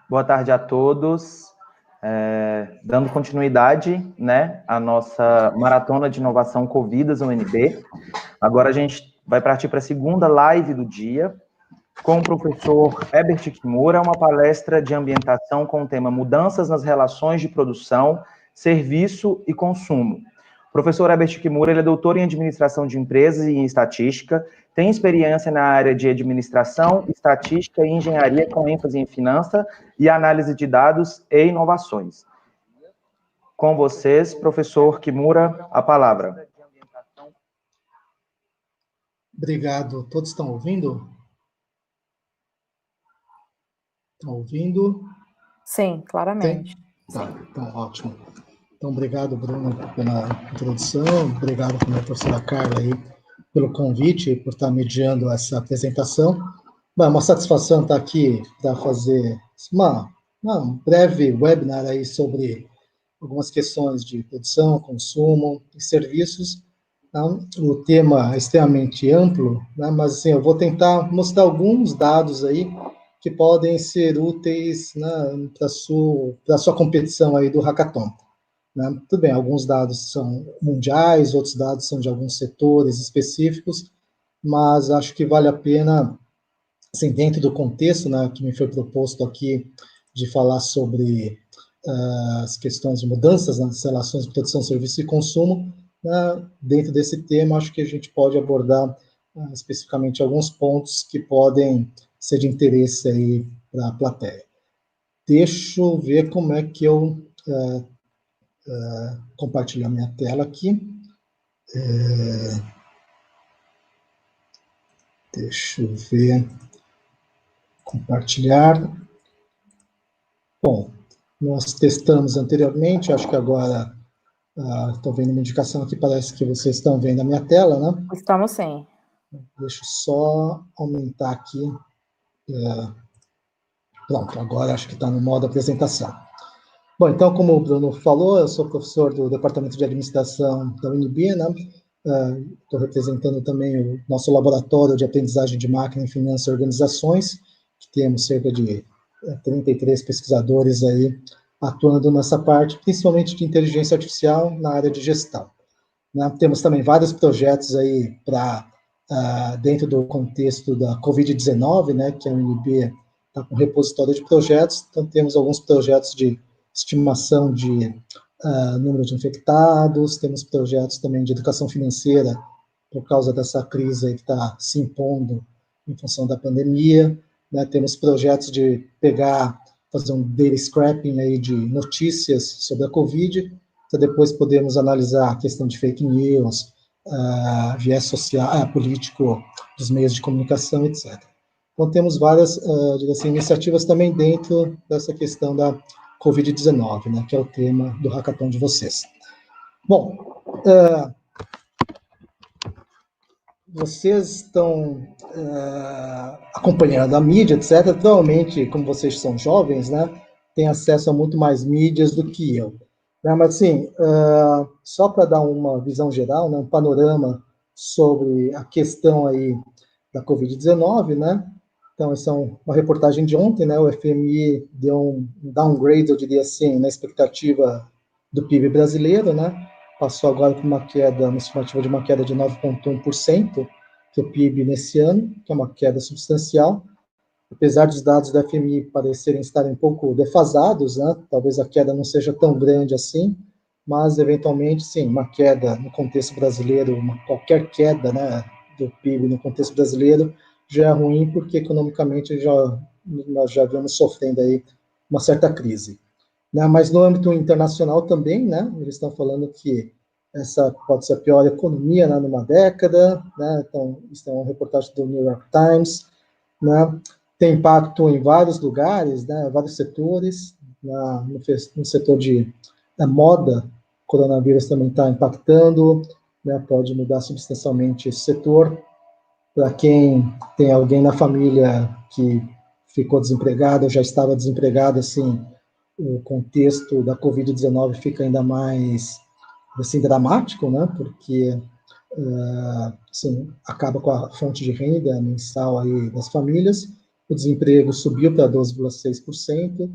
Boa tarde a todos. Dando continuidade, né, à nossa maratona de inovação Covidas UNB. Agora a gente vai partir para a segunda live do dia, com o professor Herbert Kimura, uma palestra de ambientação com o tema Mudanças nas relações de produção, serviço e consumo. O professor Herbert Kimura, ele é doutor em administração de empresas e em estatística, tem experiência na área de administração, estatística e engenharia com ênfase em finança e análise de dados e inovações. Com vocês, professor Kimura, a palavra. Obrigado. Todos estão ouvindo? Estão ouvindo? Sim, claramente. Tá, então ótimo. Então, obrigado, Bruno, pela introdução, obrigado também, professora Carla, aí, pelo convite, por estar mediando essa apresentação. Bom, é uma satisfação estar aqui para fazer um breve webinar aí sobre algumas questões de produção, consumo e serviços. Então, o tema é extremamente amplo, né, mas assim, eu vou tentar mostrar alguns dados aí que podem ser úteis, né, para a sua competição aí do Hackathon. Né? Tudo bem, alguns dados são mundiais, outros dados são de alguns setores específicos, mas acho que vale a pena, assim, dentro do contexto, né, que me foi proposto aqui, de falar sobre as questões de mudanças nas relações de produção, serviço e consumo, né, dentro desse tema, acho que a gente pode abordar especificamente alguns pontos que podem ser de interesse aí para a plateia. Deixa eu ver como é que eu compartilhar minha tela aqui. Deixa eu ver. Compartilhar. Bom, nós testamos anteriormente, acho que agora estou vendo uma indicação aqui, parece que vocês estão vendo a minha tela, né? Estamos sim. Deixa eu só aumentar aqui. Pronto, agora acho que está no modo apresentação. Bom, então, como o Bruno falou, eu sou professor do Departamento de Administração da UNB, né? Estou representando também o nosso laboratório de aprendizagem de máquina em finanças e organizações, que temos cerca de 33 pesquisadores aí atuando nessa parte, principalmente de inteligência artificial na área de gestão. Né? Temos também vários projetos aí para dentro do contexto da Covid-19, né, que a UNB está com um repositório de projetos, então temos alguns projetos de estimação de número de infectados, temos projetos também de educação financeira, por causa dessa crise aí que está se impondo em função da pandemia, né, temos projetos de fazer um data scrapping aí de notícias sobre a Covid, para depois podermos analisar a questão de fake news, viés social, político dos meios de comunicação, etc. Então, temos várias assim, iniciativas também dentro dessa questão da Covid-19, né, que é o tema do hackathon de vocês. Bom, vocês estão acompanhando a mídia, etc. Provavelmente, como vocês são jovens, né, têm acesso a muito mais mídias do que eu. Né, mas, assim, só para dar uma visão geral, né, um panorama sobre a questão aí da Covid-19, né, então, essa é uma reportagem de ontem, né, o FMI deu um downgrade, eu diria assim, na expectativa do PIB brasileiro, né, passou agora com uma estimativa de uma queda de 9,1% do PIB nesse ano, que é uma queda substancial. Apesar dos dados da FMI parecerem estar um pouco defasados, né, talvez a queda não seja tão grande assim, mas, eventualmente, sim, uma queda no contexto brasileiro, qualquer queda, né, do PIB no contexto brasileiro já é ruim, porque, economicamente, nós já vamos sofrendo aí uma certa crise. Né, mas no âmbito internacional também, né, eles estão falando que essa pode ser a pior economia, né, numa década, né, então, isso é uma reportagem do New York Times, né, tem impacto em vários lugares, né, vários setores, no setor da moda, o coronavírus também está impactando, né, pode mudar substancialmente esse setor. Para quem tem alguém na família que ficou desempregado, ou já estava desempregado, assim, o contexto da Covid-19 fica ainda mais assim, dramático, né? Porque assim, acaba com a fonte de renda mensal aí das famílias, o desemprego subiu para 12,6%,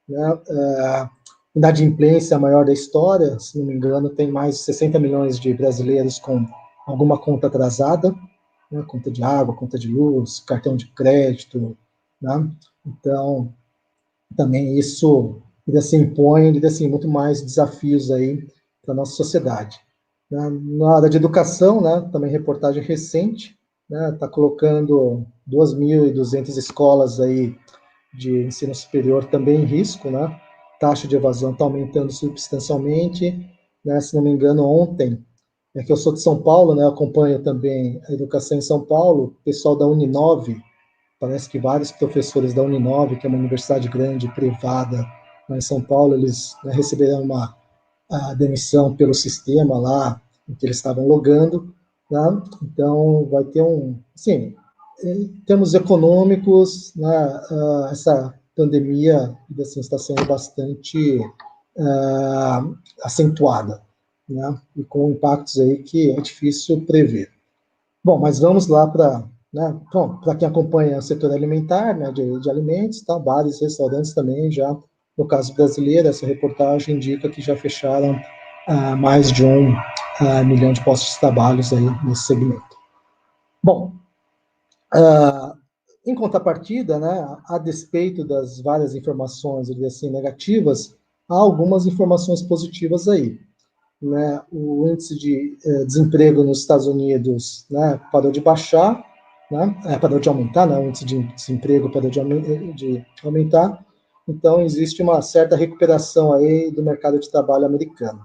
né? A inadimplência maior da história, se não me engano, tem mais de 60 milhões de brasileiros com alguma conta atrasada, né? Conta de água, conta de luz, cartão de crédito, né? Então, também isso assim, impõe assim, muito mais desafios aí para a nossa sociedade. Na área de educação, né, também reportagem recente, está colocando 2.200 escolas aí de ensino superior também em risco, né? Taxa de evasão está aumentando substancialmente, né? Se não me engano, ontem, é que eu sou de São Paulo, né? Eu acompanho também a educação em São Paulo, o pessoal da Uninove, parece que vários professores da Uninove, que é uma universidade grande, privada, lá em São Paulo, eles, né, receberam a demissão pelo sistema lá, em que eles estavam logando, né? Então, vai ter sim, em termos econômicos, né, essa pandemia assim, está sendo bastante acentuada, né? E com impactos aí que é difícil prever. Bom, mas vamos lá para, né, para quem acompanha o setor alimentar, né, de alimentos, tá, bares, restaurantes também já, no caso brasileiro, essa reportagem indica que já fecharam mais de 1 milhão de postos de trabalho aí nesse segmento. Bom, em contrapartida, né, a despeito das várias informações assim, negativas, há algumas informações positivas aí. Né, o índice de desemprego nos Estados Unidos, né, parou de baixar, né, parou de aumentar, né, o índice de desemprego parou de aumentar, então existe uma certa recuperação aí do mercado de trabalho americano.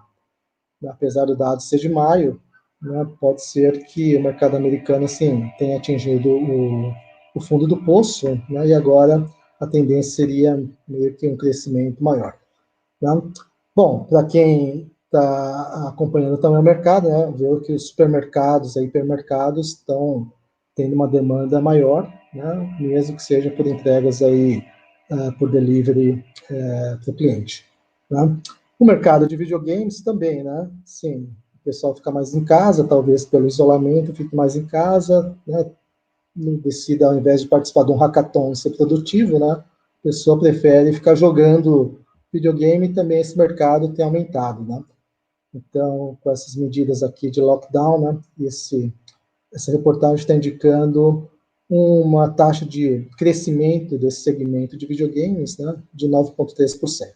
Apesar do dado ser de maio, né, pode ser que o mercado americano assim, tenha atingido o fundo do poço, né, e agora a tendência seria meio que um crescimento maior. Né? Bom, para quem está acompanhando também o mercado, né, vê que os supermercados e hipermercados estão tendo uma demanda maior, né, mesmo que seja por entregas aí por delivery para o cliente. Né? O mercado de videogames também, né? Sim, o pessoal fica mais em casa, talvez pelo isolamento, fique mais em casa, né? Decida, ao invés de participar de um hackathon ser produtivo, né? A pessoa prefere ficar jogando videogame e também esse mercado tem aumentado, né? Então, com essas medidas aqui de lockdown, né? Essa reportagem está indicando uma taxa de crescimento desse segmento de videogames, né? De 9,3%.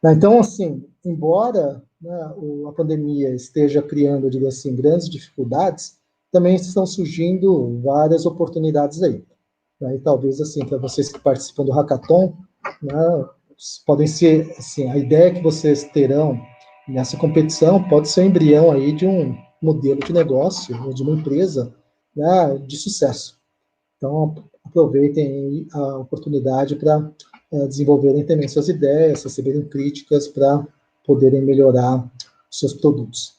Então, assim, embora, né, a pandemia esteja criando, diria assim, grandes dificuldades, também estão surgindo várias oportunidades aí. Né, e talvez, assim, para vocês que participam do hackathon, né, podem ser, assim, a ideia que vocês terão nessa competição pode ser o embrião aí de um modelo de negócio, ou de uma empresa, né, de sucesso. Então, aproveitem a oportunidade para desenvolverem também suas ideias, receberem críticas para poderem melhorar os seus produtos.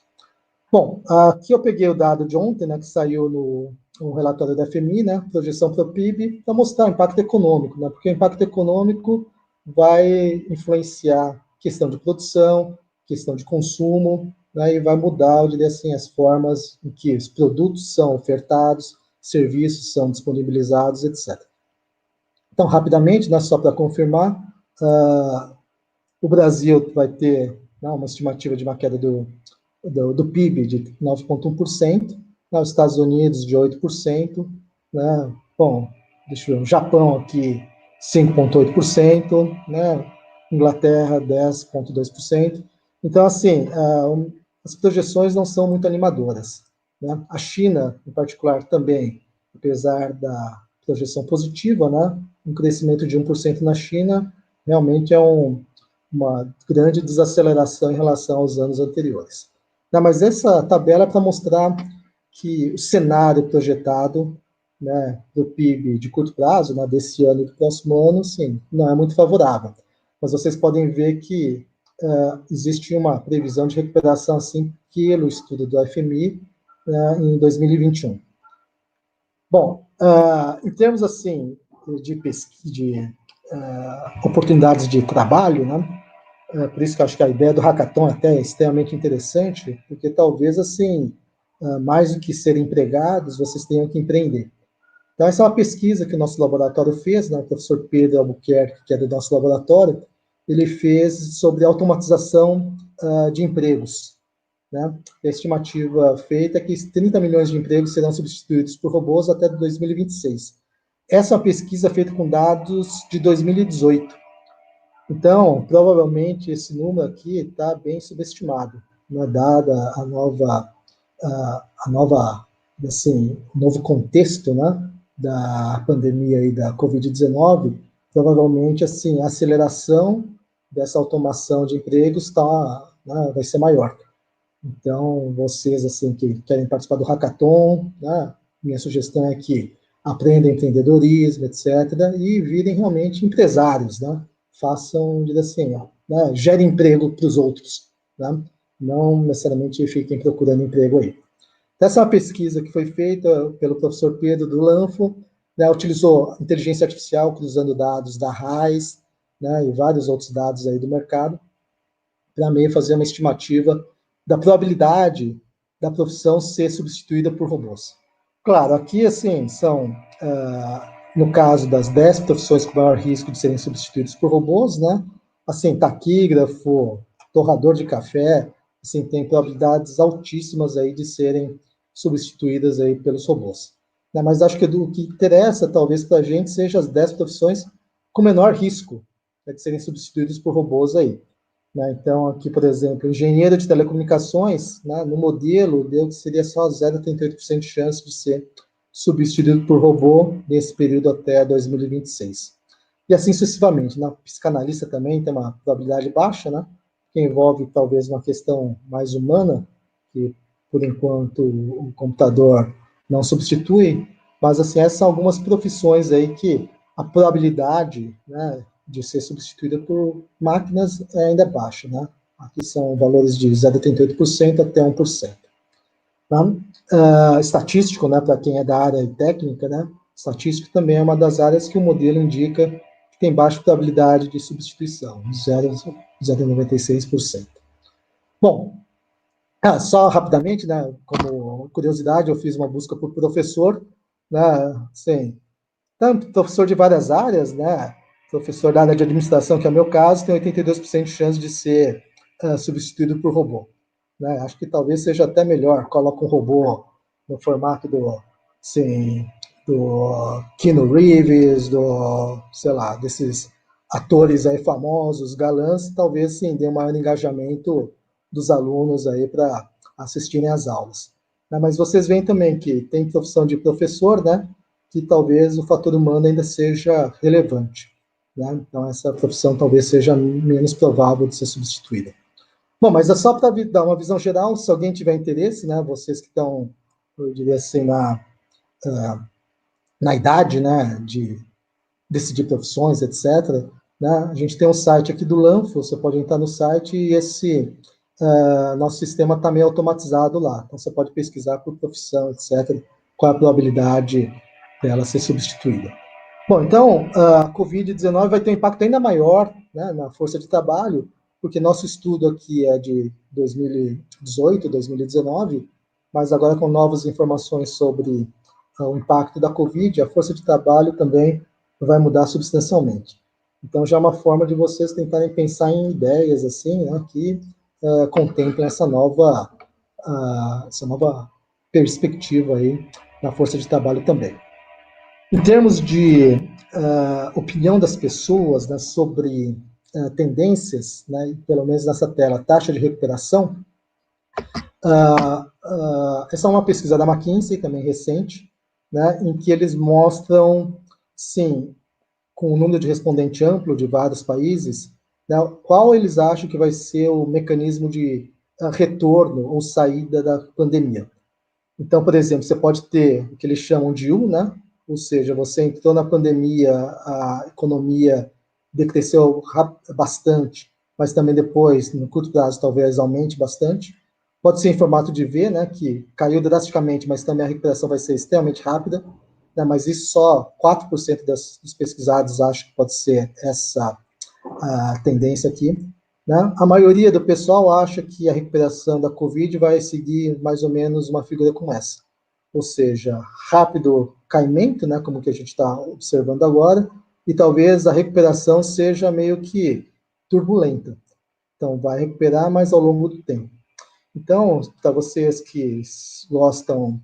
Bom, aqui eu peguei o dado de ontem, né, que saiu no relatório da FMI, né, projeção para o PIB, para mostrar o impacto econômico, né, porque o impacto econômico vai influenciar questão de produção, questão de consumo, né, e vai mudar, eu diria assim, as formas em que os produtos são ofertados, serviços são disponibilizados, etc. Então, rapidamente, né, só para confirmar, o Brasil vai ter, né, uma estimativa de uma queda do PIB de 9,1%, né, os Estados Unidos de 8%, né, bom, deixa eu ver, o Japão aqui 5,8%, né, Inglaterra 10,2%. Então, assim, as projeções não são muito animadoras. Né? A China, em particular, também, apesar da projeção positiva, né, um crescimento de 1% na China, realmente é uma grande desaceleração em relação aos anos anteriores. Não, mas essa tabela é para mostrar que o cenário projetado, né, do PIB de curto prazo, né, desse ano e do próximo ano, sim, não é muito favorável. Mas vocês podem ver que existe uma previsão de recuperação, assim, pelo estudo do FMI, em 2021. Bom, em termos, assim, de pesquisa, de oportunidades de trabalho, né, por isso que eu acho que a ideia do hackathon até é extremamente interessante, porque talvez, assim, mais do que serem empregados, vocês tenham que empreender. Então, essa é uma pesquisa que o nosso laboratório fez, né? O professor Pedro Albuquerque, que é do nosso laboratório, ele fez sobre automatização de empregos. Né? A estimativa feita é que 30 milhões de empregos serão substituídos por robôs até 2026. Essa é uma pesquisa feita com dados de 2018. Então, provavelmente, esse número aqui está bem subestimado, né? Dada assim, o novo contexto, né? Da pandemia e da Covid-19, provavelmente, assim, a aceleração dessa automação de empregos né, vai ser maior. Então, vocês assim que querem participar do hackathon, né, minha sugestão é que aprendam empreendedorismo, etc., e virem realmente empresários, né? Façam, assim, né, gerem emprego para os outros, né? Não necessariamente fiquem procurando emprego aí. Essa é uma pesquisa que foi feita pelo professor Pedro do Lanfo, né, utilizou inteligência artificial cruzando dados da RAIS, né, e vários outros dados aí do mercado, para meio fazer uma estimativa da probabilidade da profissão ser substituída por robôs. Claro, aqui, assim, são, no caso das 10 profissões com maior risco de serem substituídas por robôs, né, assim, taquígrafo, torrador de café, assim, tem probabilidades altíssimas aí de serem substituídas aí pelos robôs. Né, mas acho que o que interessa, talvez, para a gente, seja as 10 profissões com menor risco, né, de serem substituídas por robôs aí. Né? Então, aqui, por exemplo, engenheiro de telecomunicações, né, no modelo, deu que seria só 0,38% de chance de ser substituído por robô nesse período até 2026. E assim sucessivamente. Na psicanalista também tem uma probabilidade baixa, né, que envolve talvez uma questão mais humana, que por enquanto o computador não substitui, mas assim, essas são algumas profissões aí que a probabilidade, né, de ser substituída por máquinas ainda é baixa, né? Aqui são valores de 0,38% até 1%. Tá? Estatístico, né, para quem é da área técnica, né? Estatístico também é uma das áreas que o modelo indica que tem baixa probabilidade de substituição, 0,96%. Bom, só rapidamente, né, como curiosidade, eu fiz uma busca por professor, né, assim, tanto professor de várias áreas, né, professor da área de administração, que é o meu caso, tem 82% de chance de ser substituído por robô. Né? Acho que talvez seja até melhor, coloca um robô no formato do Keanu Reeves, sei lá, desses atores aí famosos, galãs, talvez sim dê um maior engajamento dos alunos aí para assistirem às aulas. Né? Mas vocês veem também que tem profissão de professor, né, que talvez o fator humano ainda seja relevante. Né? Então, essa profissão talvez seja menos provável de ser substituída. Bom, mas é só para dar uma visão geral, se alguém tiver interesse, né, vocês que estão, eu diria assim, na idade, né, de decidir profissões, etc., né, a gente tem um site aqui do Lanfo, você pode entrar no site e esse nosso sistema está meio automatizado lá. Então, você pode pesquisar por profissão, etc., qual é a probabilidade dela ser substituída. Bom, então, a Covid-19 vai ter um impacto ainda maior, né, na força de trabalho, porque nosso estudo aqui é de 2018, 2019, mas agora com novas informações sobre o impacto da Covid, a força de trabalho também vai mudar substancialmente. Então, já é uma forma de vocês tentarem pensar em ideias assim, né, que contemplem essa nova perspectiva aí na força de trabalho também. Em termos de opinião das pessoas, né, sobre tendências, né, pelo menos nessa tela, taxa de recuperação, essa é uma pesquisa da McKinsey, também recente, né, em que eles mostram, sim, com um número de respondente amplo de vários países, né, qual eles acham que vai ser o mecanismo de retorno ou saída da pandemia. Então, por exemplo, você pode ter o que eles chamam de U, né? Ou seja, você entrou na pandemia, a economia decresceu bastante, mas também depois, no curto prazo, talvez aumente bastante. Pode ser em formato de V, né? Que caiu drasticamente, mas também a recuperação vai ser extremamente rápida. Né, mas isso só 4% dos pesquisados acham que pode ser essa a tendência aqui. Né? A maioria do pessoal acha que a recuperação da Covid vai seguir mais ou menos uma figura como essa. ou seja, rápido caimento, né, como que a gente está observando agora, e talvez a recuperação seja meio que turbulenta. Então, vai recuperar, mas ao longo do tempo. Então, para vocês que gostam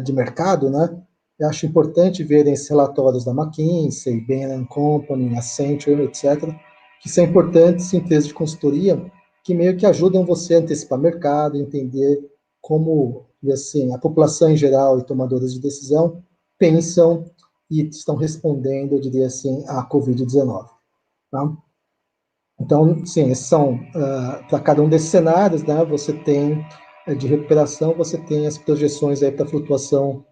de mercado, né, eu acho importante verem esses relatórios da McKinsey, Bain & Company, Accenture, etc., que são importantes empresas de consultoria que meio que ajudam você a antecipar mercado, entender como, assim, a população em geral e tomadores de decisão pensam e estão respondendo, eu diria assim, à Covid-19. Tá? Então, sim, esses são, para cada um desses cenários, né, você tem, de recuperação, você tem as projeções aí para a flutuação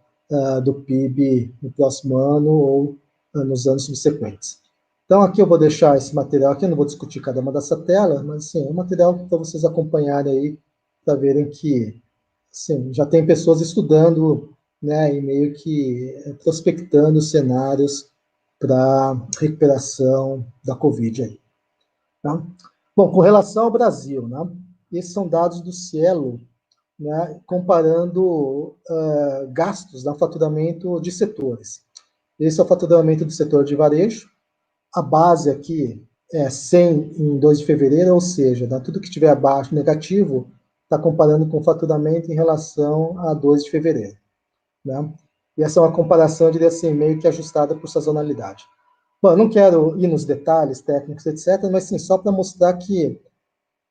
do PIB no próximo ano ou nos anos subsequentes. Então, aqui eu vou deixar esse material aqui, eu não vou discutir cada uma dessa tela, mas, sim, é um material para vocês acompanharem aí, para verem que, sim, já tem pessoas estudando, né, e meio que prospectando cenários para recuperação da Covid aí. Tá? Bom, com relação ao Brasil, né, esses são dados do Cielo, né, comparando gastos no faturamento de setores. Esse é o faturamento do setor de varejo. A base aqui é 100 em 2 de fevereiro, ou seja, né, tudo que estiver abaixo, negativo, está comparando com o faturamento em relação a 2 de fevereiro. Né? E essa é uma comparação, eu diria assim, meio que ajustada por sazonalidade. Bom, eu não quero ir nos detalhes técnicos, etc., mas sim, só para mostrar que,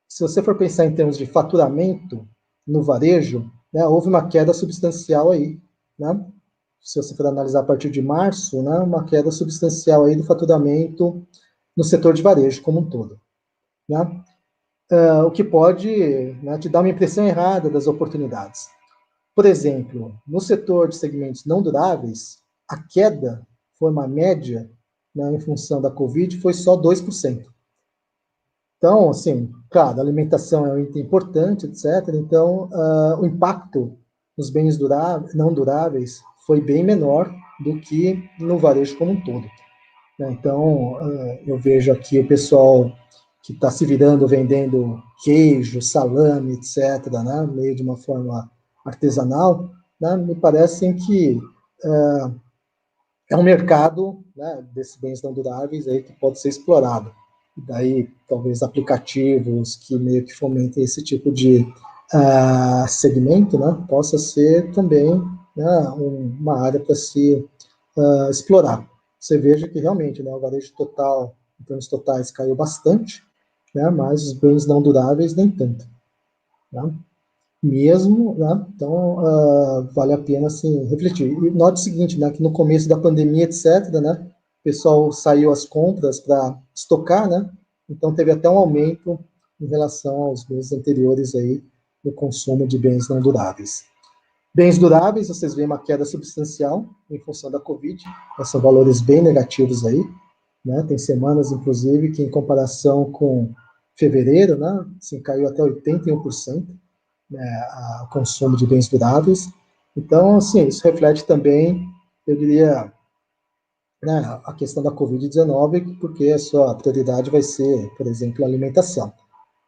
se você for pensar em termos de faturamento no varejo, né, houve uma queda substancial aí, né? Se você for analisar a partir de março, né, uma queda substancial aí do faturamento no setor de varejo como um todo. Né? O que pode, né, te dar uma impressão errada das oportunidades. Por exemplo, no setor de segmentos não duráveis, a queda foi uma média, né, em função da Covid, foi só 2%. Então, assim, claro, a alimentação é um item importante, etc. Então, o impacto nos bens não duráveis foi bem menor do que no varejo como um todo. Então, eu vejo aqui o pessoal que está se virando vendendo queijo, salame, etc., né, meio de uma forma artesanal, né, me parecem que é um mercado, né, desses bens não duráveis aí que pode ser explorado. E daí, talvez, aplicativos que meio que fomentem esse tipo de segmento, né, possa ser também, né, uma área para se explorar. Você veja que realmente, né, o varejo total, em termos totais, caiu bastante, né, mas os bens não duráveis nem tanto. Né? Mesmo, né? Então, vale a pena, assim, refletir. E note o seguinte, né, que no começo da pandemia, etc., né, o pessoal saiu às compras para estocar, né, então teve até um aumento em relação aos meses anteriores aí no consumo de bens não duráveis. Bens duráveis, vocês veem uma queda substancial em função da Covid, são valores bem negativos aí, né, tem semanas, inclusive, que em comparação com fevereiro, né, assim, caiu até 81%, o consumo de bens duráveis. Então, assim, isso reflete também, eu diria, né, a questão da Covid-19, porque a sua prioridade vai ser, por exemplo, a alimentação.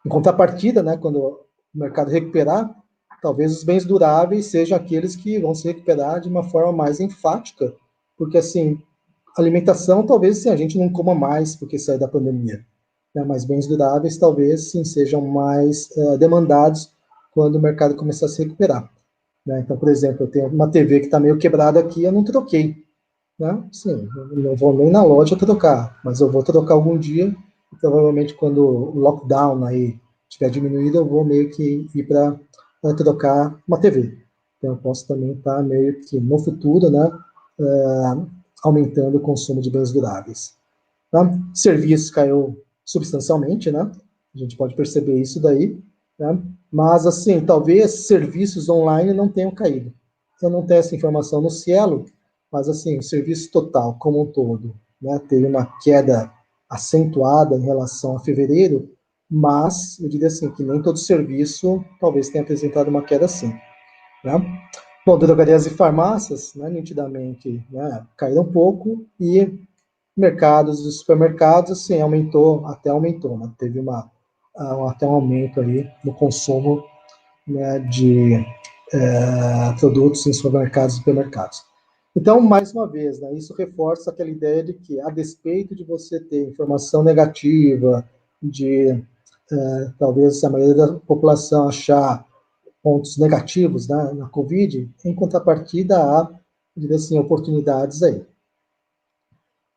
Em contrapartida, né, quando o mercado recuperar, talvez os bens duráveis sejam aqueles que vão se recuperar de uma forma mais enfática, porque, assim, alimentação, talvez, assim, a gente não coma mais porque saiu da pandemia, né, mas bens duráveis, talvez, sim, sejam mais demandados quando o mercado começar a se recuperar. Né? Então, por exemplo, eu tenho uma TV que está meio quebrada aqui, eu não troquei. Né? Sim, eu não vou nem na loja trocar, mas eu vou trocar algum dia, e provavelmente quando o lockdown aí tiver diminuído, eu vou meio que ir para trocar uma TV. Então, eu posso também estar meio que no futuro, né, aumentando o consumo de bens duráveis. Tá? Serviços caiu substancialmente, né? A gente pode perceber isso daí, né? Mas, assim, talvez serviços online não tenham caído. Eu não tenho essa informação no Cielo, mas, assim, o serviço total, como um todo, né, teve uma queda acentuada em relação a fevereiro, mas eu diria assim, que nem todo serviço talvez tenha apresentado uma queda assim. Né? Bom, drogarias e farmácias, né, nitidamente, né, caíram um pouco, e mercados e supermercados, assim, aumentou, né? Teve até um aumento aí no consumo, né, de produtos em supermercados e supermercados. Então, mais uma vez, né, isso reforça aquela ideia de que, a despeito de você ter informação negativa, de talvez a maioria da população achar pontos negativos, né, na Covid, em contrapartida há, diria assim, oportunidades aí.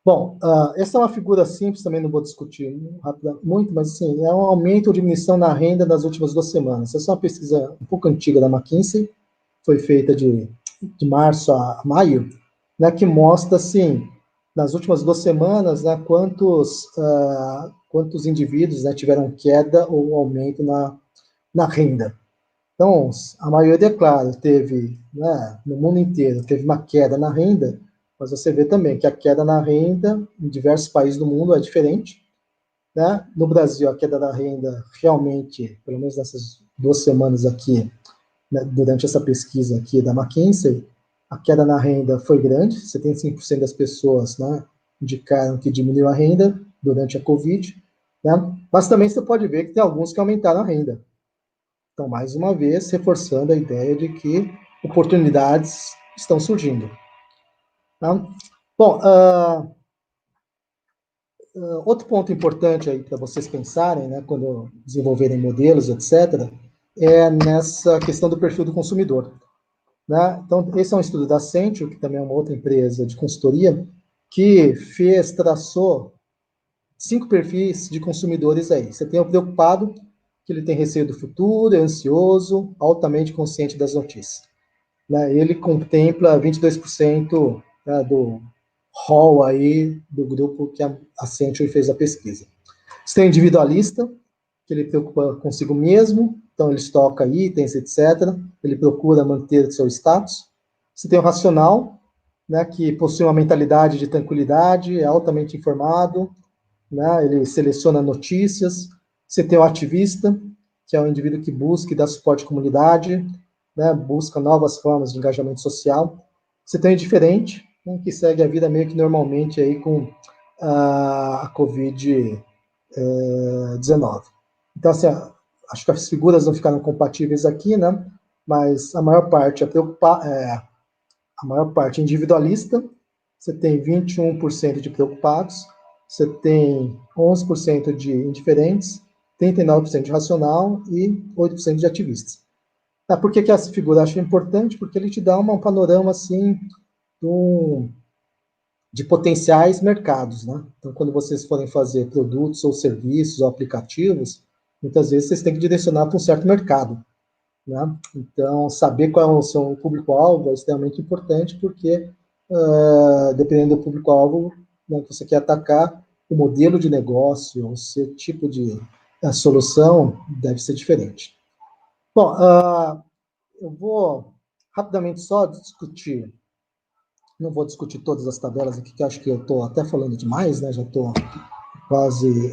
Bom, essa é uma figura simples, também não vou discutir muito, mas assim, é um aumento ou diminuição na renda nas últimas 2 semanas. Essa é uma pesquisa um pouco antiga da McKinsey, foi feita de março a maio, né, que mostra, assim, nas últimas 2 semanas, né, quantos indivíduos, né, tiveram queda ou aumento na renda. Então, a maioria, claro, teve, né, no mundo inteiro, teve uma queda na renda, mas você vê também que a queda na renda em diversos países do mundo é diferente, né? No Brasil, a queda da renda realmente, pelo menos nessas 2 semanas aqui, né, durante essa pesquisa aqui da McKinsey, a queda na renda foi grande, 75% das pessoas, né, indicaram que diminuiu a renda durante a Covid, né? Mas também você pode ver que tem alguns que aumentaram a renda. Então, mais uma vez, reforçando a ideia de que oportunidades estão surgindo. Tá? Bom, outro ponto importante aí para vocês pensarem, né, quando desenvolverem modelos, etc., é nessa questão do perfil do consumidor. Né? Então, esse é um estudo da Accenture, que também é uma outra empresa de consultoria, que traçou 5 perfis de consumidores aí. Você tem o preocupado, que ele tem receio do futuro, é ansioso, altamente consciente das notícias. Né? Ele contempla 22%, né, do rol aí do grupo que a Accenture fez a pesquisa. Você tem o individualista, que ele preocupa consigo mesmo, então ele estoca itens, etc. Ele procura manter seu status. Você tem o racional, né, que possui uma mentalidade de tranquilidade, é altamente informado, né, ele seleciona notícias. Você tem o ativista, que é o indivíduo que busca e dá suporte à comunidade, né, busca novas formas de engajamento social. Você tem o indiferente, né, que segue a vida meio que normalmente aí com a Covid-19. Então, assim, acho que as figuras não ficaram compatíveis aqui, né, mas a maior parte a maior parte individualista. Você tem 21% de preocupados, você tem 11% de indiferentes, 39% de racional e 8% de ativistas. Por que essa figura eu acho importante? Porque ele te dá um panorama, assim, de potenciais mercados, né? Então, quando vocês forem fazer produtos ou serviços ou aplicativos, muitas vezes vocês têm que direcionar para um certo mercado, né? Então, saber qual é o seu público-alvo é extremamente importante, porque, dependendo do público-alvo, né, que você quer atacar, o modelo de negócio, o seu tipo de solução deve ser diferente. Bom, eu vou rapidamente só discutir, não vou discutir todas as tabelas aqui, que acho que eu estou até falando demais, né? Já estou quase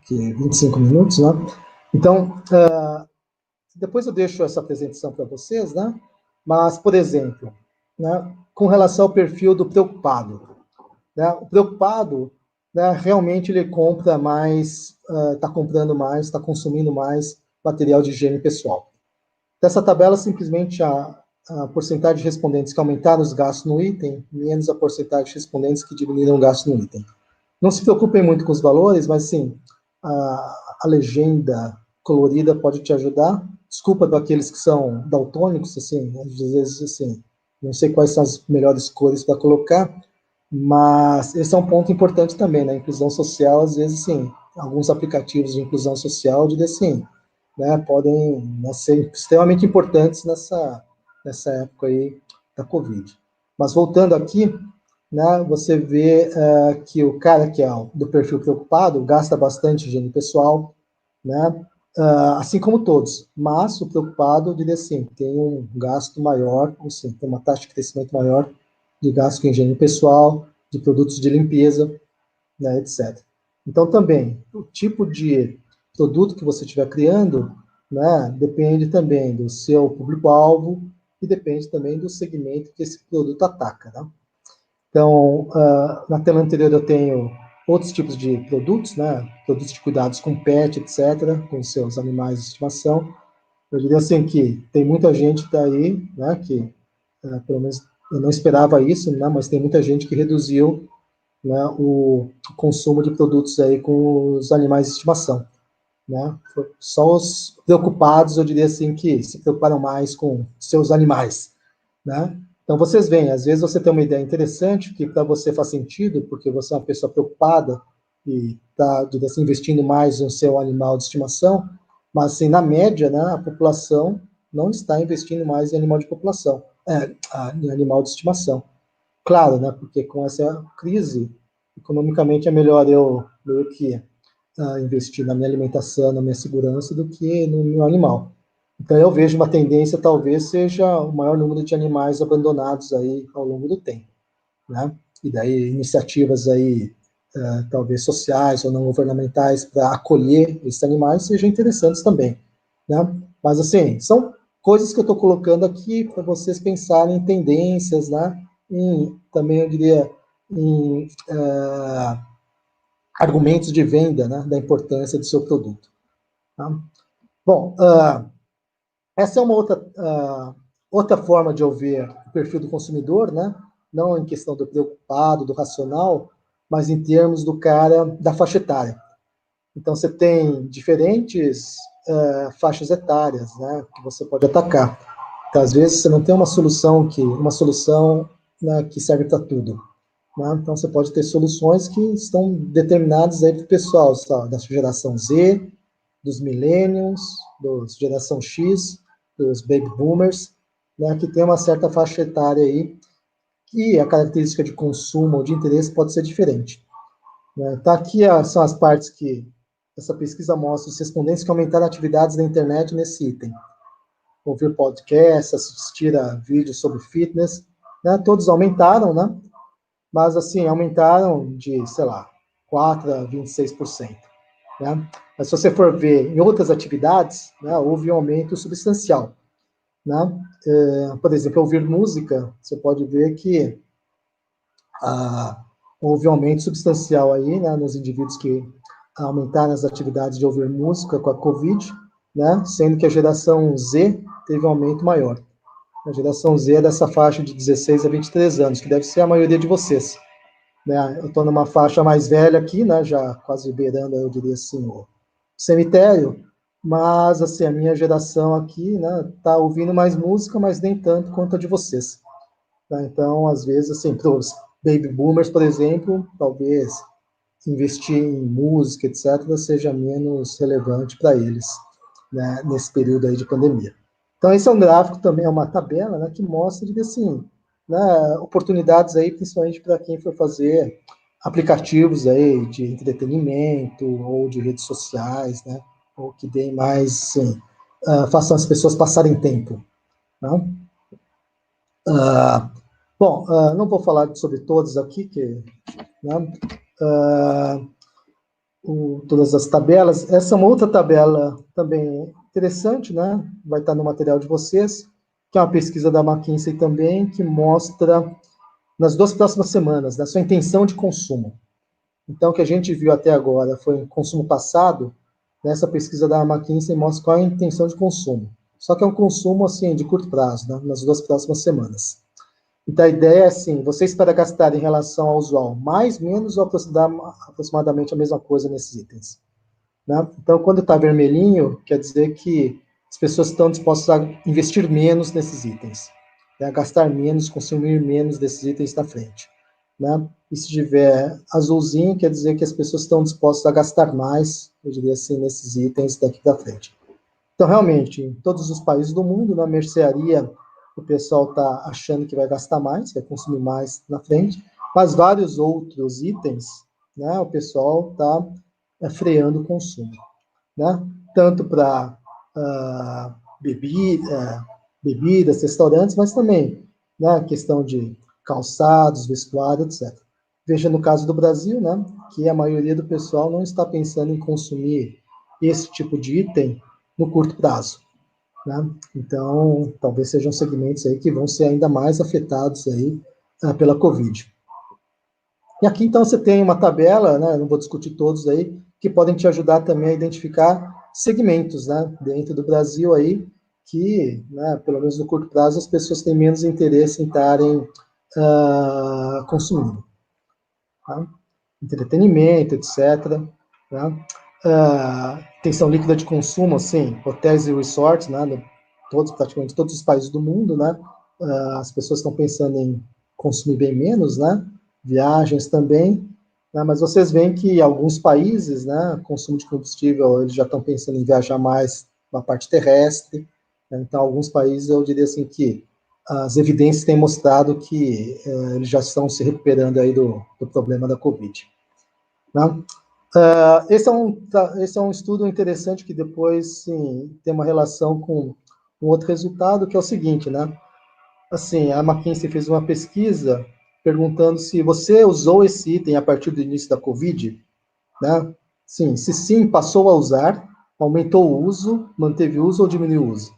25 minutos, né? Então, depois eu deixo essa apresentação para vocês, né? Mas, por exemplo, né, com relação ao perfil do preocupado, né? O preocupado, né, realmente ele compra mais, está comprando mais, está consumindo mais material de higiene pessoal. Dessa tabela, simplesmente a porcentagem de respondentes que aumentaram os gastos no item, menos a porcentagem de respondentes que diminuíram o gasto no item. Não se preocupem muito com os valores, mas sim, a legenda colorida pode te ajudar. Desculpa daqueles que são daltônicos, assim, às vezes, assim, não sei quais são as melhores cores para colocar, mas esse é um ponto importante também, né? Inclusão social, às vezes, sim, alguns aplicativos de inclusão social, de assim, né, podem, né, ser extremamente importantes nessa época aí da Covid. Mas voltando aqui, né, você vê que o cara que é do perfil preocupado gasta bastante higiene pessoal, né, assim como todos, mas o preocupado, eu diria assim, tem um gasto maior, assim, tem uma taxa de crescimento maior de gasto com higiene pessoal, de produtos de limpeza, né, etc. Então, também, o tipo de produto que você estiver criando, né, depende também do seu público-alvo e depende também do segmento que esse produto ataca, né? Então, na tela anterior eu tenho outros tipos de produtos, né, produtos de cuidados com pet, etc., com seus animais de estimação. Eu diria assim que tem muita gente daí, né, que pelo menos eu não esperava isso, né, mas tem muita gente que reduziu, né, o consumo de produtos aí com os animais de estimação, né? Só os preocupados, eu diria assim, que se preocuparam mais com seus animais, né? Então vocês veem, às vezes você tem uma ideia interessante que para você faz sentido, porque você é uma pessoa preocupada e está, assim, investindo mais no seu animal de estimação, mas assim, na média, né, a população não está investindo mais em animal de população, em animal de estimação. Claro, né, porque com essa crise, economicamente é melhor eu meio que investir na minha alimentação, na minha segurança, do que no meu animal. Então eu vejo uma tendência, talvez seja o maior número de animais abandonados aí ao longo do tempo, né? E daí iniciativas aí, talvez sociais ou não governamentais, para acolher esses animais sejam interessantes também, né? Mas assim, são coisas que eu estou colocando aqui para vocês pensarem em tendências, né? Também eu diria em argumentos de venda, né, da importância do seu produto. Tá? Bom, essa é uma outra forma de eu ver o perfil do consumidor, né? Não em questão do preocupado, do racional, mas em termos do cara da faixa etária. Então, você tem diferentes faixas etárias, né, que você pode atacar. Então, às vezes, você não tem uma solução né, que serve para tudo. Né? Então, você pode ter soluções que estão determinadas aí para o pessoal, da geração Z, dos millennials, da geração X, dos baby boomers, né, que tem uma certa faixa etária aí, que a característica de consumo ou de interesse pode ser diferente. Né? Tá aqui são as partes que essa pesquisa mostra, os respondentes que aumentaram atividades na internet nesse item. Ouvir podcast, assistir a vídeos sobre fitness, né? Todos aumentaram, né? Mas, assim, aumentaram de, sei lá, 4% a 26%. Né? Mas se você for ver em outras atividades, né, houve um aumento substancial. Né? Por exemplo, ouvir música, você pode ver que houve um aumento substancial aí, né, nos indivíduos que aumentaram as atividades de ouvir música com a Covid, né, sendo que a geração Z teve um aumento maior. A geração Z é dessa faixa de 16 a 23 anos, que deve ser a maioria de vocês. Né? Eu estou numa faixa mais velha aqui, né, já quase beirando, eu diria assim, o cemitério, mas assim, a minha geração aqui, né, tá ouvindo mais música, mas nem tanto quanto a de vocês. Tá? Então, às vezes, assim, para os baby boomers, por exemplo, talvez investir em música, etc., seja menos relevante para eles, né, nesse período aí de pandemia. Então, esse é um gráfico também, é uma tabela, né, que mostra, assim, né, oportunidades aí, principalmente para quem for fazer aplicativos aí de entretenimento ou de redes sociais, né, ou que deem mais, assim, façam as pessoas passarem tempo. Né? Bom, não vou falar sobre todos aqui, né, todas as tabelas. Essa é uma outra tabela também interessante, né? Vai estar no material de vocês, que é uma pesquisa da McKinsey também, que mostra nas 2 próximas semanas, né, sua intenção de consumo. Então, o que a gente viu até agora foi consumo passado. Nessa pesquisa da McKinsey mostra qual é a intenção de consumo. Só que é um consumo assim de curto prazo, né, nas 2 próximas semanas. Então, a ideia é assim, você espera gastar em relação ao usual mais, menos ou aproximadamente a mesma coisa nesses itens. Né? Então, quando está vermelhinho, quer dizer que as pessoas estão dispostas a investir menos nesses itens, né? Gastar menos, consumir menos desses itens na frente. Né? E se tiver azulzinho, quer dizer que as pessoas estão dispostas a gastar mais, eu diria assim, nesses itens daqui para frente. Então, realmente, em todos os países do mundo, na mercearia, o pessoal está achando que vai gastar mais, vai consumir mais na frente, mas vários outros itens, né, o pessoal está freando o consumo. Né? Tanto para bebidas, restaurantes, mas também né, questão de calçados, vestuário, etc. Veja no caso do Brasil, né, que a maioria do pessoal não está pensando em consumir esse tipo de item no curto prazo. Né? Então, talvez sejam segmentos aí que vão ser ainda mais afetados aí pela Covid. E aqui, então, você tem uma tabela, né, não vou discutir todos aí, que podem te ajudar também a identificar segmentos, né, dentro do Brasil aí, que, né, pelo menos no curto prazo, as pessoas têm menos interesse em estarem consumindo. Tá? Entretenimento, etc. Né? Tensão líquida de consumo, assim, hotéis e resorts, né, praticamente todos os países do mundo, né, as pessoas estão pensando em consumir bem menos, né, viagens também, né, mas vocês veem que alguns países, né, consumo de combustível, eles já estão pensando em viajar mais na parte terrestre, né, então alguns países eu diria assim que as evidências têm mostrado que eles já estão se recuperando aí do problema da Covid. Né? Esse é um estudo interessante que depois sim, tem uma relação com um outro resultado, que é o seguinte, né? Assim, a McKinsey fez uma pesquisa perguntando se você usou esse item a partir do início da Covid, né? Sim, se sim, passou a usar, aumentou o uso, manteve o uso ou diminuiu o uso.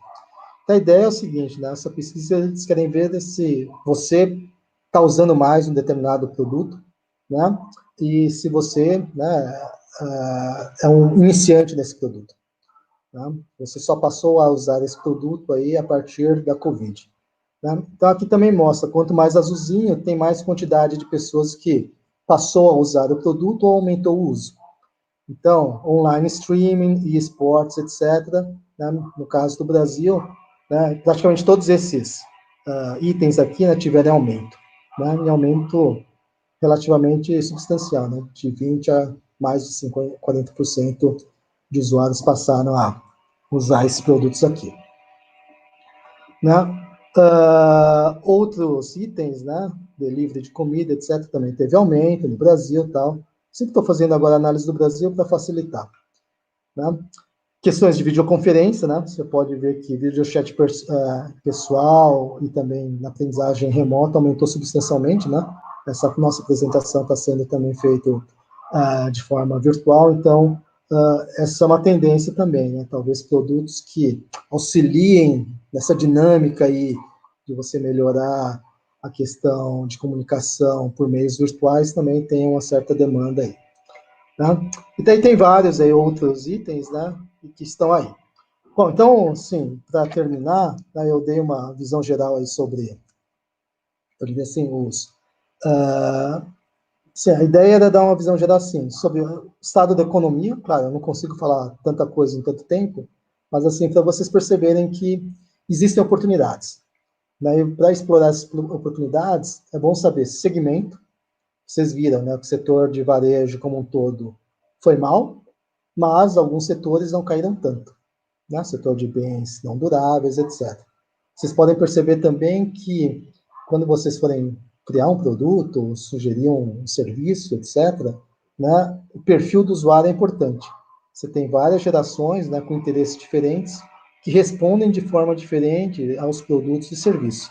Então, a ideia é o seguinte, né? Essa pesquisa eles querem ver se você está usando mais um determinado produto, né? E se você, né, é um iniciante nesse produto. Né? Você só passou a usar esse produto aí a partir da Covid. Né? Então, aqui também mostra, quanto mais azulzinho, tem mais quantidade de pessoas que passou a usar o produto ou aumentou o uso. Então, online streaming, esportes, etc. Né? No caso do Brasil, né, praticamente todos esses itens aqui, né, tiveram aumento. Né? Em aumento relativamente substancial, né? De 20% a mais de 50, 40% de usuários passaram a usar esses produtos aqui. Né? Outros itens, né? Delivery de comida, etc., também teve aumento no Brasil e tal. Sempre estou fazendo agora análise do Brasil para facilitar. Né? Questões de videoconferência, né? Você pode ver que videochat pessoal e também na aprendizagem remota aumentou substancialmente, né? Essa nossa apresentação está sendo também feita de forma virtual, então essa é uma tendência também, né? Talvez produtos que auxiliem nessa dinâmica aí de você melhorar a questão de comunicação por meios virtuais também tenham uma certa demanda aí. Tá? E daí tem vários aí outros itens, né, que estão aí. Bom, então, sim, para terminar, né, eu dei uma visão geral aí sobre, eu diria assim, sim, a ideia era dar uma visão geral, assim, sobre o estado da economia. Claro, eu não consigo falar tanta coisa em tanto tempo, mas, assim, para vocês perceberem que existem oportunidades. Né, e para explorar essas oportunidades, é bom saber segmento. Vocês viram, né, que o setor de varejo como um todo foi mal, mas alguns setores não caíram tanto, né? Setor de bens não duráveis, etc. Vocês podem perceber também que quando vocês forem criar um produto, sugerir um serviço, etc., né, o perfil do usuário é importante. Você tem várias gerações, né, com interesses diferentes que respondem de forma diferente aos produtos e serviços.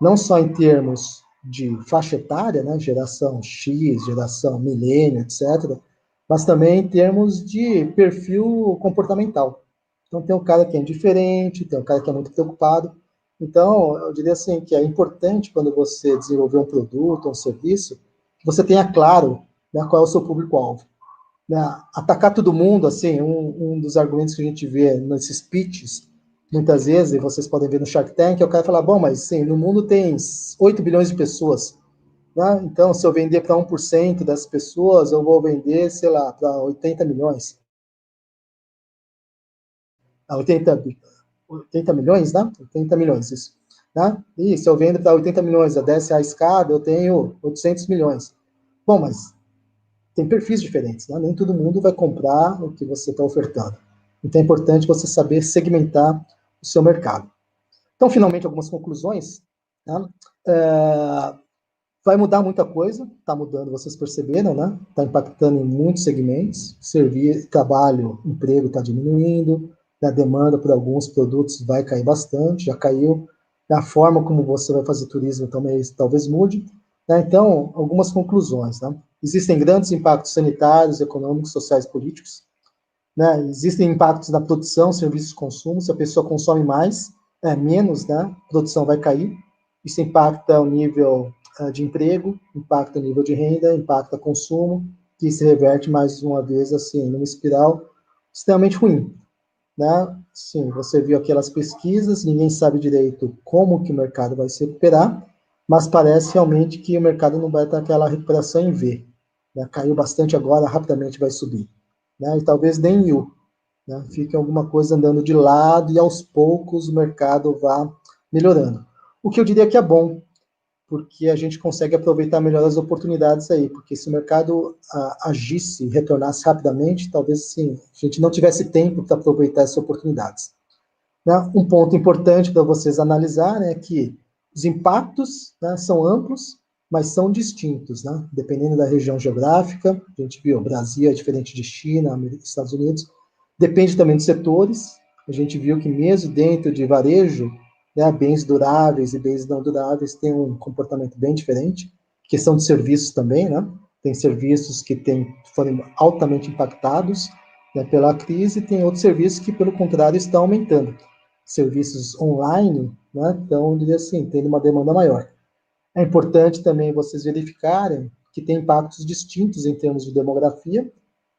Não só em termos de faixa etária, né, geração X, geração milênio, etc., mas também em termos de perfil comportamental. Então, tem um cara que é indiferente, tem um cara que é muito preocupado. Então, eu diria assim que é importante, quando você desenvolver um produto, um serviço, que você tenha claro, né, qual é o seu público-alvo. Né? Atacar todo mundo, assim, um dos argumentos que a gente vê nesses pitches, muitas vezes, e vocês podem ver no Shark Tank, é o cara falar, bom, mas sim, no mundo tem 8 bilhões de pessoas, né? Então, se eu vender para 1% das pessoas, eu vou vender, sei lá, para 80 milhões. 80 milhões, né? 80 milhões, isso. Né? E se eu vendo para 80 milhões a R$10 cada, eu tenho 800 milhões. Bom, mas tem perfis diferentes, né? Nem todo mundo vai comprar o que você está ofertando. Então é importante você saber segmentar o seu mercado. Então, finalmente, algumas conclusões. Né? Vai mudar muita coisa, está mudando, vocês perceberam, né? Está impactando em muitos segmentos, serviço, trabalho, emprego está diminuindo, a demanda por alguns produtos vai cair bastante, já caiu, a forma como você vai fazer turismo também talvez mude. Né? Então, algumas conclusões. Né? Existem grandes impactos sanitários, econômicos, sociais e políticos. Né? Existem impactos na produção, serviços e consumo. Se a pessoa consome mais, menos, né? A produção vai cair. Isso impacta o nível de emprego, impacta o nível de renda, impacta o consumo, que se reverte mais uma vez assim numa espiral extremamente ruim. né? Sim, você viu aquelas pesquisas, ninguém sabe direito como que o mercado vai se recuperar, mas parece realmente que o mercado não vai ter aquela recuperação em V, né? Caiu bastante agora, rapidamente vai subir, né? E talvez nem em U, né? Fique alguma coisa andando de lado e aos poucos o mercado vá melhorando. O que eu diria que é bom, porque a gente consegue aproveitar melhor as oportunidades aí, porque se o mercado agisse, retornasse rapidamente, talvez sim, a gente não tivesse tempo para aproveitar essas oportunidades. Né? Um ponto importante para vocês analisarem é que os impactos, né, são amplos, mas são distintos, né? Dependendo da região geográfica, a gente viu, o Brasil é diferente de China, Estados Unidos, depende também dos setores, a gente viu que mesmo dentro de varejo, né, bens duráveis e bens não duráveis têm um comportamento bem diferente, questão de serviços também, né? Tem serviços que foram altamente impactados, né, pela crise, tem outros serviços que, pelo contrário, estão aumentando. Serviços online, né, então, eu diria assim, tendo uma demanda maior. É importante também vocês verificarem que tem impactos distintos em termos de demografia,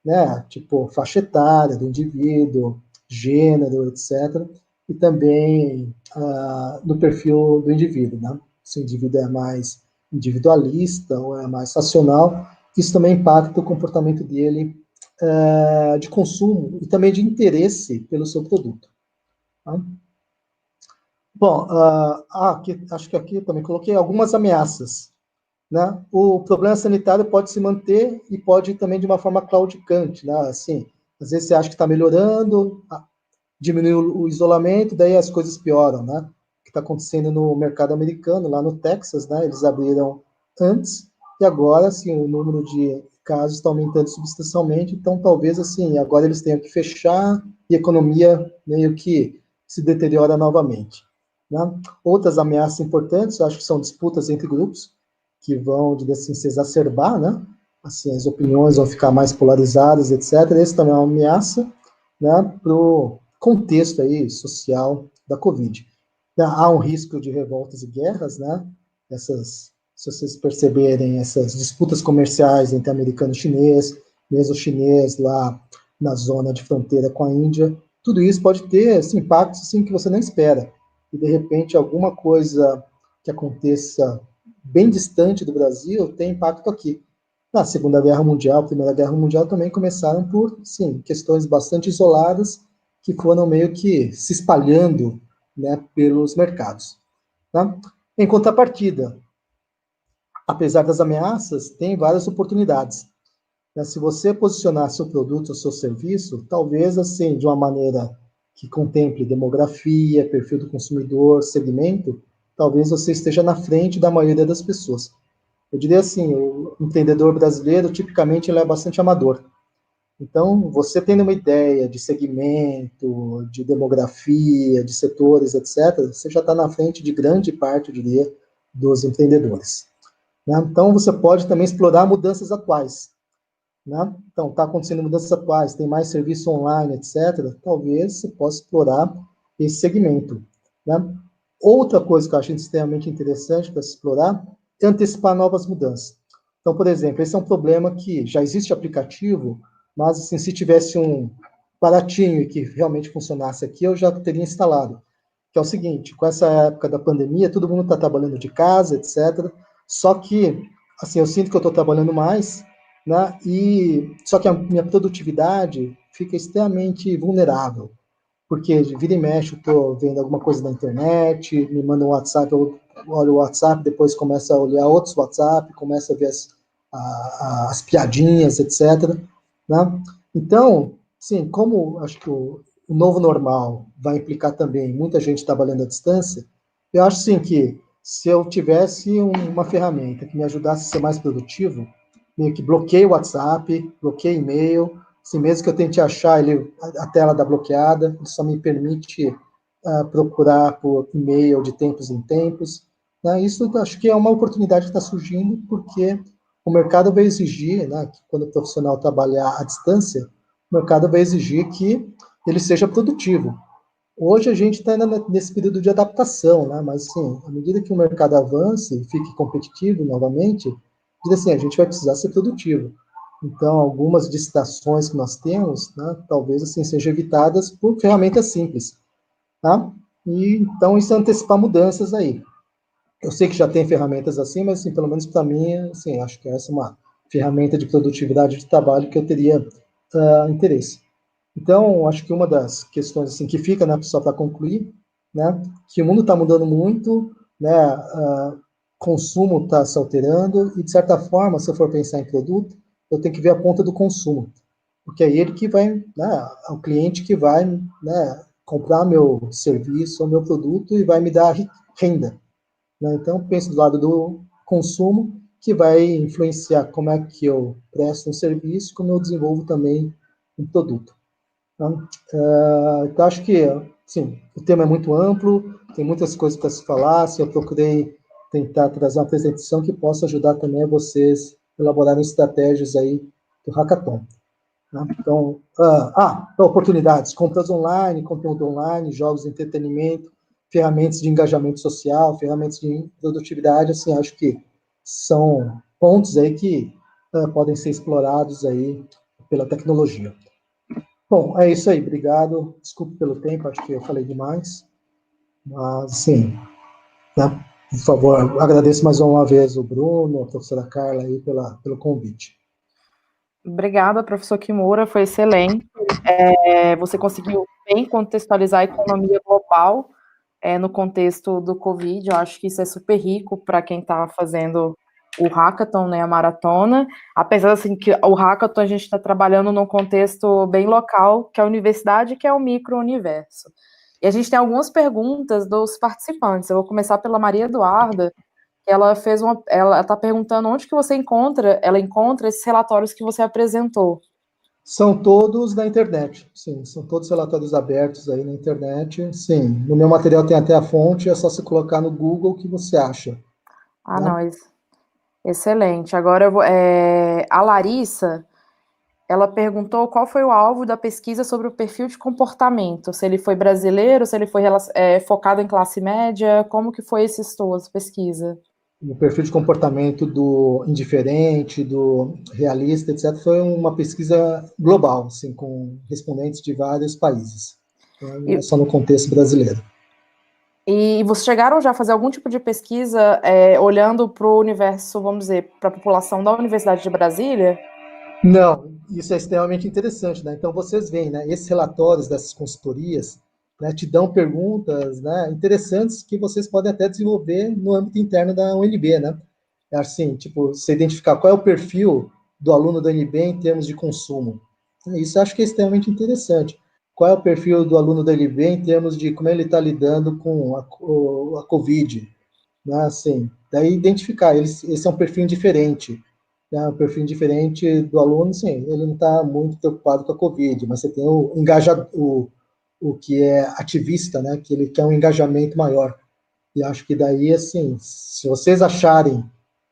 né, tipo faixa etária do indivíduo, gênero, etc., e também no perfil do indivíduo, né? Se o indivíduo é mais individualista ou é mais racional, isso também impacta o comportamento dele de consumo e também de interesse pelo seu produto. Tá? Bom, aqui, acho que aqui eu também coloquei algumas ameaças. Né? O problema sanitário pode se manter e pode ir também de uma forma claudicante, né? Assim, às vezes você acha que está melhorando, diminuiu o isolamento, daí as coisas pioram, né? O que está acontecendo no mercado americano, lá no Texas, né? Eles abriram antes e agora, assim, o número de casos está aumentando substancialmente, então talvez, assim, agora eles tenham que fechar e a economia meio que se deteriora novamente. Né? Outras ameaças importantes, eu acho que são disputas entre grupos, que vão, assim, se exacerbar, né? Assim, as opiniões vão ficar mais polarizadas, etc. Esse também é uma ameaça, né, para o contexto aí social da Covid. Há um risco de revoltas e guerras, né? Se vocês perceberem, essas disputas comerciais entre americano e chinês, mesmo o chinês lá na zona de fronteira com a Índia, tudo isso pode ter assim, impactos assim, que você não espera. E, de repente, alguma coisa que aconteça bem distante do Brasil tem impacto aqui. Na Segunda Guerra Mundial, Primeira Guerra Mundial também começaram por, sim, questões bastante isoladas que foram meio que se espalhando, né, pelos mercados. Tá? Em contrapartida, apesar das ameaças, tem várias oportunidades. Né? Se você posicionar seu produto ou seu serviço, talvez assim, de uma maneira que contemple demografia, perfil do consumidor, segmento, talvez você esteja na frente da maioria das pessoas. Eu diria assim, o empreendedor brasileiro, tipicamente, ele é bastante amador. Então, você tendo uma ideia de segmento, de demografia, de setores, etc., você já está na frente de grande parte, eu diria, dos empreendedores. Né? Então, você pode também explorar mudanças atuais. Né? Então, está acontecendo mudanças atuais, tem mais serviço online, etc., talvez você possa explorar esse segmento. Né? Outra coisa que eu acho extremamente interessante para se explorar é antecipar novas mudanças. Então, por exemplo, esse é um problema que já existe aplicativo, mas assim, se tivesse um baratinho e que realmente funcionasse aqui, eu já teria instalado. Que é o seguinte, com essa época da pandemia, todo mundo está trabalhando de casa, etc., só que, assim, eu sinto que eu estou trabalhando mais, né? E só que a minha produtividade fica extremamente vulnerável, porque de vira e mexe eu estou vendo alguma coisa na internet, me manda um WhatsApp, eu olho o WhatsApp, depois começo a olhar outros WhatsApp, começo a ver as piadinhas, etc. Né? Então, sim, como acho que o novo normal vai implicar também muita gente trabalhando à distância, eu acho sim que se eu tivesse uma ferramenta que me ajudasse a ser mais produtivo, meio que bloqueio o WhatsApp, bloqueio e-mail, assim, mesmo que eu tente achar a tela da bloqueada, ele só me permite procurar por e-mail de tempos em tempos. Né? Isso acho que é uma oportunidade que está surgindo, porque o mercado vai exigir, né, que quando o profissional trabalhar à distância, o mercado vai exigir que ele seja produtivo. Hoje a gente está ainda nesse período de adaptação, né? Mas sim, à medida que o mercado avance e fique competitivo novamente, diz assim, a gente vai precisar ser produtivo. Então, algumas distrações que nós temos, né, talvez assim sejam evitadas por ferramentas simples, tá? E então isso é antecipar mudanças aí. Eu sei que já tem ferramentas assim, mas assim, pelo menos para mim, assim, acho que essa é uma ferramenta de produtividade de trabalho que eu teria interesse. Então, acho que uma das questões assim que fica, né, só para concluir, né, que o mundo está mudando muito, né, consumo está se alterando e de certa forma, se eu for pensar em produto, eu tenho que ver a ponta do consumo, porque é ele que vai, né, é o cliente que vai, né, comprar meu serviço ou meu produto e vai me dar renda, né? Então, penso do lado do consumo, que vai influenciar como é que eu presto um serviço, como eu desenvolvo também um produto. Então, então acho que, sim, o tema é muito amplo, tem muitas coisas para se falar, assim, eu procurei tentar trazer uma apresentação que possa ajudar também a vocês elaborarem estratégias aí do Hackathon. Né? Então, oportunidades, compras online, conteúdo online, jogos de entretenimento, ferramentas de engajamento social, ferramentas de produtividade, assim, acho que são pontos aí que podem ser explorados aí pela tecnologia. Bom, é isso aí, obrigado, desculpe pelo tempo, acho que eu falei demais, mas, sim, né, por favor, agradeço mais uma vez o Bruno, a professora Carla aí pelo convite. Obrigada, professor Kimura, foi excelente. Você conseguiu bem contextualizar a economia global no contexto do Covid. Eu acho que isso é super rico para quem está fazendo o hackathon, né, a maratona. Apesar assim que o hackathon a gente está trabalhando num contexto bem local, que é a universidade, que é o micro-universo. E a gente tem algumas perguntas dos participantes. Eu vou começar pela Maria Eduarda. Ela está perguntando onde que ela encontra esses relatórios que você apresentou. São todos na internet, sim, são todos relatórios abertos aí na internet, sim. No meu material tem até a fonte, é só você colocar no Google que você acha. Ah, Né? não, excelente. Agora a Larissa, ela perguntou qual foi o alvo da pesquisa sobre o perfil de comportamento, se ele foi brasileiro, se ele foi focado em classe média, como que foi esse estudo, essa pesquisa? O perfil de comportamento do indiferente, do realista, etc., foi uma pesquisa global, assim, com respondentes de vários países. Então, não é E, só no contexto brasileiro. e vocês chegaram já a fazer algum tipo de pesquisa olhando para o universo, vamos dizer, para a população da Universidade de Brasília? Não, isso é extremamente interessante, né? Então vocês veem, né? Esses relatórios dessas consultorias, né, te dão perguntas, né, interessantes que vocês podem até desenvolver no âmbito interno da UNB, né? É assim, tipo, você identificar qual é o perfil do aluno da UNB em termos de consumo. Isso eu acho que é extremamente interessante. Qual é o perfil do aluno da UNB em termos de como ele está lidando com a Covid, né? Assim, daí identificar, esse é um perfil diferente, né? Um perfil diferente do aluno, sim, ele não está muito preocupado com a Covid, mas você tem o que é ativista, né? Que ele quer um engajamento maior. E acho que daí, assim, se vocês acharem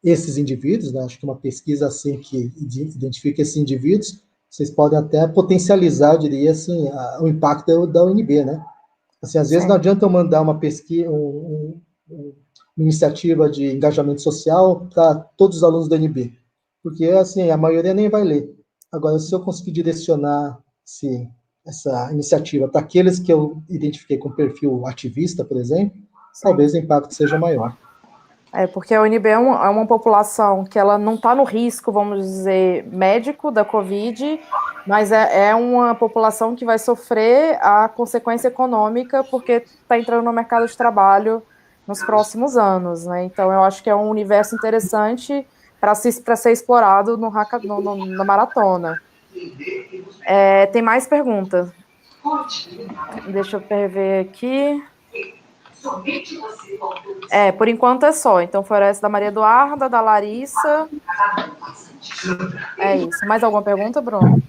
esses indivíduos, né? Acho que uma pesquisa assim que identifica esses indivíduos, vocês podem até potencializar, eu diria assim, o impacto da UNB, né? Assim, às vezes não Sim. adianta eu mandar uma pesquisa, uma iniciativa de engajamento social para todos os alunos da UNB, porque assim a maioria nem vai ler. Agora, se eu conseguir direcionar essa iniciativa para aqueles que eu identifiquei com perfil ativista, por exemplo, Sim. talvez o impacto seja maior. Porque a UNB é uma população que ela não está no risco, vamos dizer, médico da Covid, mas é uma população que vai sofrer a consequência econômica porque está entrando no mercado de trabalho nos próximos anos, né? Então eu acho que é um universo interessante para ser explorado na maratona. Tem mais perguntas? Deixa eu ver aqui. Por enquanto é só. Então foram essa da Maria Eduarda, da Larissa. É isso. Mais alguma pergunta, Bruno?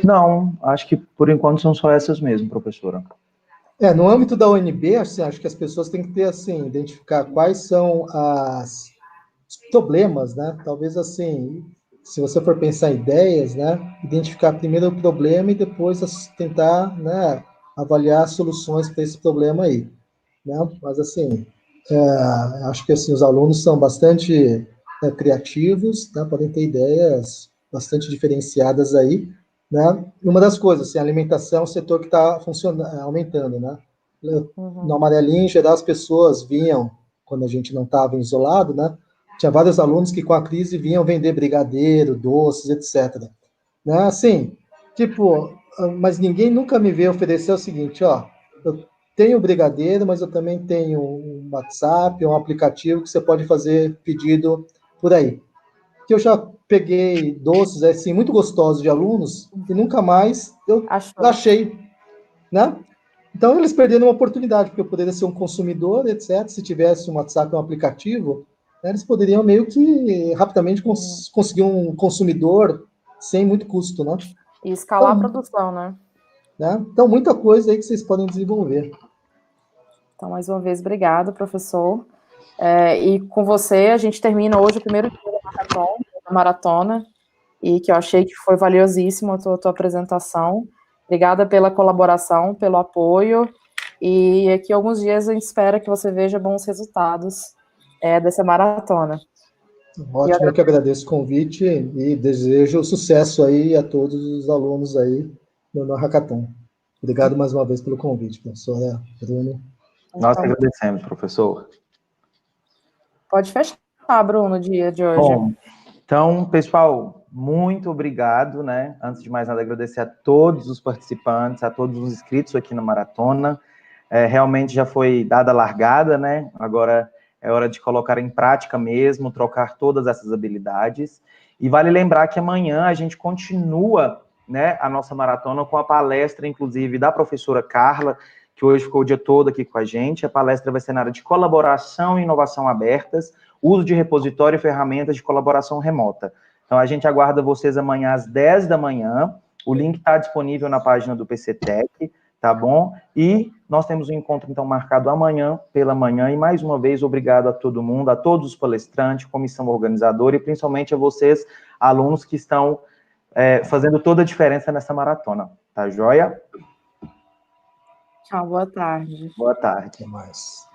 Não, acho que por enquanto são só essas mesmo, professora. No âmbito da UNB, assim, acho que as pessoas têm que ter, assim, identificar quais são os problemas, né? Talvez, assim, se você for pensar em ideias, né? Identificar primeiro o problema e depois tentar, né, avaliar soluções para esse problema aí, né? Mas, assim, acho que, assim, os alunos são bastante criativos, né? Podem ter ideias bastante diferenciadas aí, né? E uma das coisas, assim, a alimentação é um setor que está aumentando, né? No amarelinho, em geral, as pessoas vinham, quando a gente não estava isolado, né? Tinha vários alunos que com a crise vinham vender brigadeiro, doces, etc. Né? Assim, tipo, mas ninguém nunca me veio oferecer o seguinte, ó, eu tenho brigadeiro, mas eu também tenho um WhatsApp, um aplicativo que você pode fazer pedido por aí. Que eu já peguei doces, assim, muito gostosos de alunos e nunca mais eu achei, né? Então, eles perderam uma oportunidade, porque eu poderia ser um consumidor, etc. Se tivesse um WhatsApp, um aplicativo, né, eles poderiam meio que rapidamente conseguir um consumidor sem muito custo, né? E escalar a produção, né? Então, muita coisa aí que vocês podem desenvolver. Então, mais uma vez, obrigado, professor. E com você, a gente termina hoje o primeiro dia da maratona, e que eu achei que foi valiosíssimo a tua apresentação. Obrigada pela colaboração, pelo apoio, e aqui alguns dias a gente espera que você veja bons resultados dessa maratona. Ótimo, eu que agradeço o convite e desejo sucesso aí a todos os alunos aí no Hackathon. Obrigado mais uma vez pelo convite, professora Bruno. Nós que agradecemos, professor. Pode fechar, Bruno, o dia de hoje. Bom, então, pessoal, muito obrigado, né? Antes de mais nada, agradecer a todos os participantes, a todos os inscritos aqui na Maratona. Realmente já foi dada a largada, né? Agora é hora de colocar em prática mesmo, trocar todas essas habilidades. E vale lembrar que amanhã a gente continua, né, a nossa maratona com a palestra, inclusive, da professora Carla, que hoje ficou o dia todo aqui com a gente. A palestra vai ser na área de colaboração e inovação abertas, uso de repositório e ferramentas de colaboração remota. Então, a gente aguarda vocês amanhã às 10 da manhã. O link está disponível na página do PCTec, tá bom? E nós temos um encontro, então, marcado amanhã, pela manhã. E, mais uma vez, obrigado a todo mundo, a todos os palestrantes, comissão organizadora e, principalmente, a vocês, alunos que estão fazendo toda a diferença nessa maratona. Tá joia? Tchau, boa tarde. Boa tarde. Até mais.